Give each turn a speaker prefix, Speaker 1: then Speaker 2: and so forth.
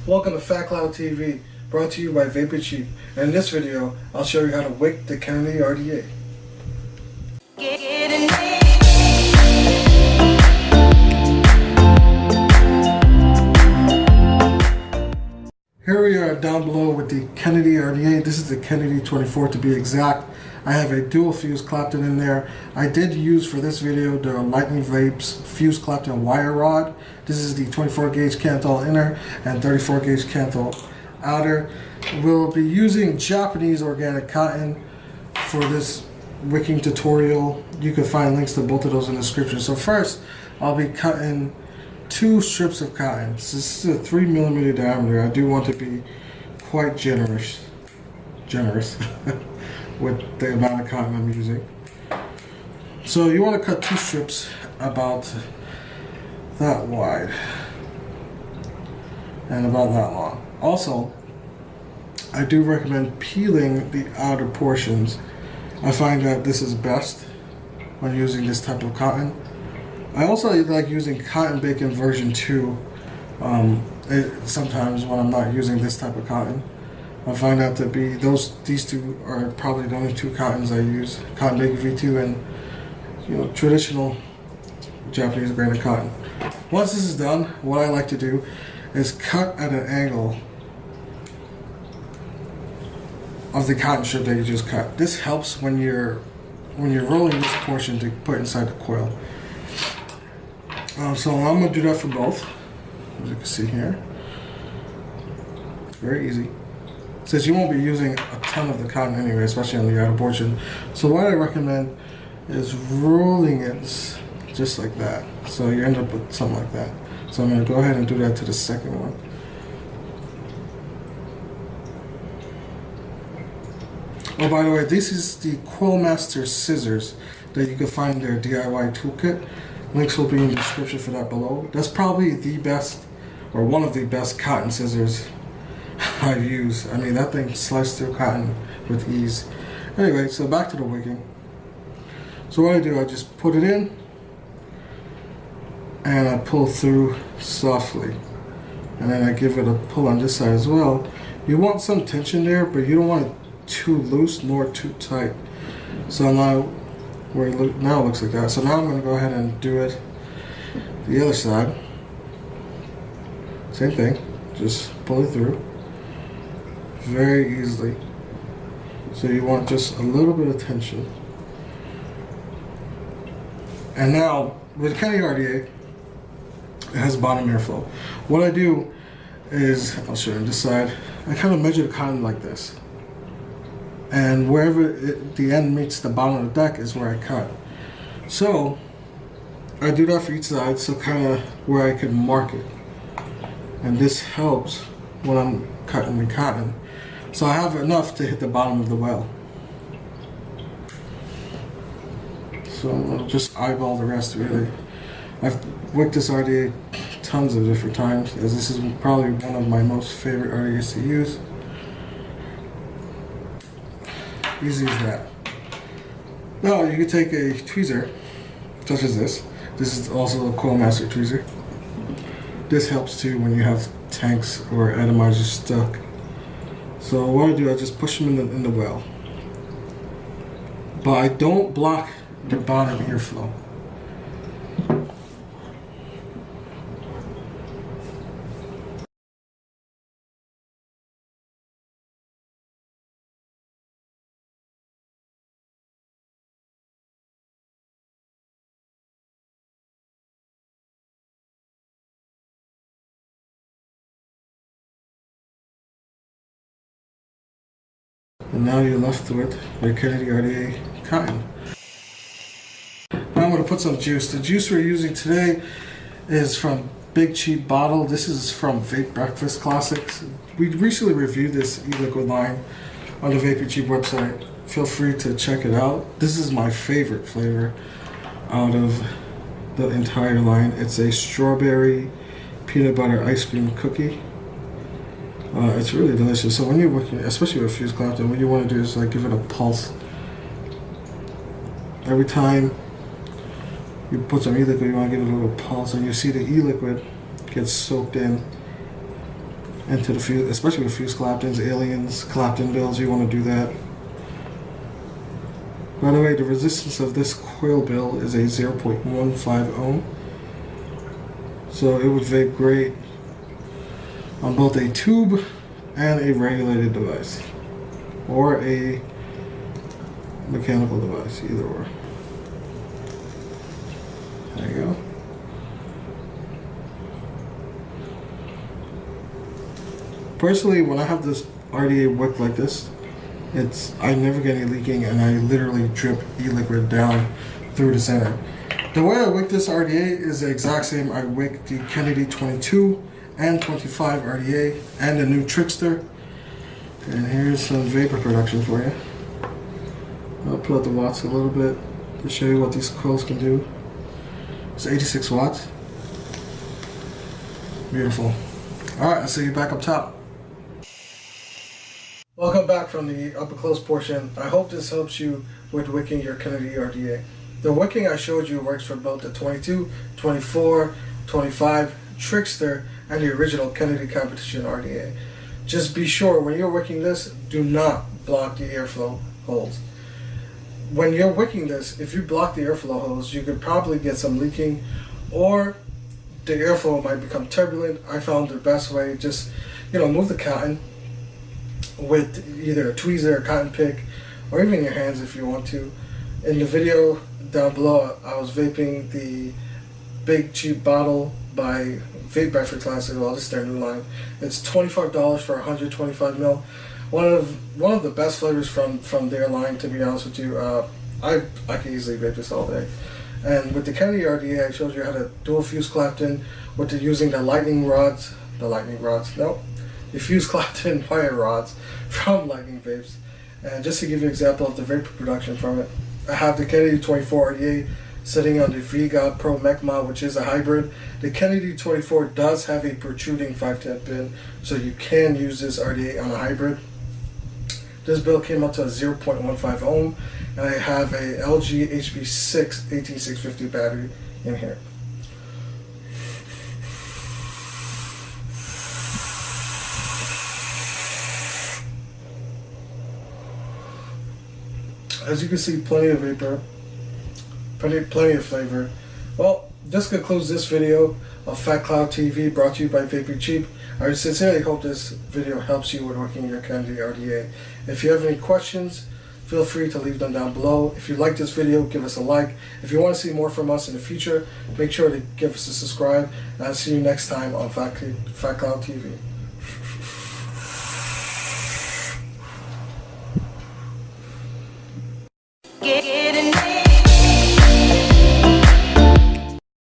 Speaker 1: Welcome to Fat Cloud TV, brought to you by Vaping. And in this video, I'll show you how to wick the Kennedy RDA. Here we are down below with the Kennedy RDA. This is the Kennedy 24 to be exact. I have a dual fuse Clapton in there. I did use for this video the Lightning Vapes fuse Clapton wire rod. This is the 24 gauge Kanthal inner and 34 gauge Kanthal outer. We'll be using Japanese organic cotton for this wicking tutorial. You can find links to both of those in the description. So first, I'll be cutting 2 strips of cotton. So this is a 3mm diameter. I do want to be quite generous with the amount of cotton I'm using. So you want to cut 2 strips about that wide and about that long. Also, I do recommend peeling the outer portions. I find that this is best when using this type of cotton. I also like using cotton bacon version 2 sometimes when I'm not using this type of cotton. I find that to be these two are probably the only 2 cottons I use, cotton bacon V2 and traditional Japanese organic cotton. Once this is done, what I like to do is cut at an angle of the cotton strip that you just cut. This helps when you're rolling this portion to put inside the coil. So I'm going to do that for both, as you can see here. Very easy. Since you won't be using a ton of the cotton anyway, especially on the outer portion. So what I recommend is rolling it just like that. So you end up with something like that. So I'm going to go ahead and do that to the second one. Oh, by the way, this is the Coil Master scissors that you can find in their DIY toolkit. Links will be in the description for that below. That's probably the best, or one of the best cotton scissors I've used. I mean, that thing sliced through cotton with ease. Anyway, so back to the wicking. So what I do, I just put it in and I pull through softly. And then I give it a pull on this side as well. You want some tension there, but you don't want it too loose nor too tight. So now now it looks like that. So now I'm going to go ahead and do it the other side. Same thing, just pull it through very easily. So you want just a little bit of tension. And now with Kennedy RDA, it has bottom airflow. What I do is, I'll show you on this side, I kind of measure the cotton like this. And wherever the end meets the bottom of the deck is where I cut. So I do that for each side, so kind of where I can mark it. And this helps when I'm cutting the cotton. So I have enough to hit the bottom of the well. So I'm going to just eyeball the rest really. I've wicked this RDA tons of different times, as this is probably one of my most favorite RDAs to use. Easy as that. Now you can take a tweezer, such as this. This is also a Coil Master tweezer. This helps too when you have tanks or atomizers stuck. So what I do, I just push them in the well. But I don't block the bottom airflow. And now you're left with your Kennedy RDA cotton. Now I'm going to put some juice. The juice we're using today is from Big Cheap Bottle. This is from Vape Breakfast Classics. We recently reviewed this e-liquid line on the Vaping website. Feel free to check it out. This is my favorite flavor out of the entire line. It's a strawberry peanut butter ice cream cookie. It's really delicious. So when you're working, especially with fuse Clapton, what you want to do is like give it a pulse. Every time you put some e-liquid, you want to give it a little pulse, and you see the e-liquid gets soaked in into the fuse, especially with fuse Claptons, aliens, Clapton builds. You want to do that. By the way, the resistance of this coil build is a 0.15 ohm, so it would vape great on both a tube and a regulated device, or a mechanical device, either or. There you go. Personally, when I have this RDA wick like this, I never get any leaking, and I literally drip e-liquid down through the center. The way I wick this RDA is the exact same I wick the Kennedy 22 and 25 RDA and the new Trickster. And here's some vapor production for you. I'll put up the watts a little bit to show you what these coils can do. It's 86 watts. Beautiful. Alright, I'll see you back up top. Welcome back from the upper close portion. I hope this helps you with wicking your Kennedy RDA. The wicking I showed you works for both the 22, 24, 25, Trickster, and the original Kennedy competition RDA. Just be sure when you're wicking this, do not block the airflow holes. When you're wicking this, if you block the airflow holes, you could probably get some leaking, or the airflow might become turbulent. I found the best way, just move the cotton with either a tweezer, a cotton pick, or even your hands if you want to. In the video down below, I was vaping the big cheap bottle by Vape for Classic. Well, this is their new line. It's $25 for 125 mil. One of the best flavors from their line, to be honest with you. I can easily vape this all day. And with the Kennedy RDA, I showed you how to dual fuse Clapton with using the fuse Clapton wire rods from Lightning Vapes. And just to give you an example of the vapor production from it, I have the Kennedy 24 RDA sitting on the HCigar Pro Mech Mod, which is a hybrid. The Kennedy 24 does have a protruding 510 pin, so you can use this RDA on a hybrid. This build came up to a 0.15 ohm, and I have a LG HB6 18650 battery in here. As you can see, plenty of vapor, plenty of flavor. Well, this concludes this video of Fat Cloud TV, brought to you by Vaping Cheap. I sincerely hope this video helps you with working your Kennedy RDA. If you have any questions, feel free to leave them down below. If you like this video, give us a like. If you want to see more from us in the future, make sure to give us a subscribe. And I'll see you next time on Fat Cloud TV.
Speaker 2: Getting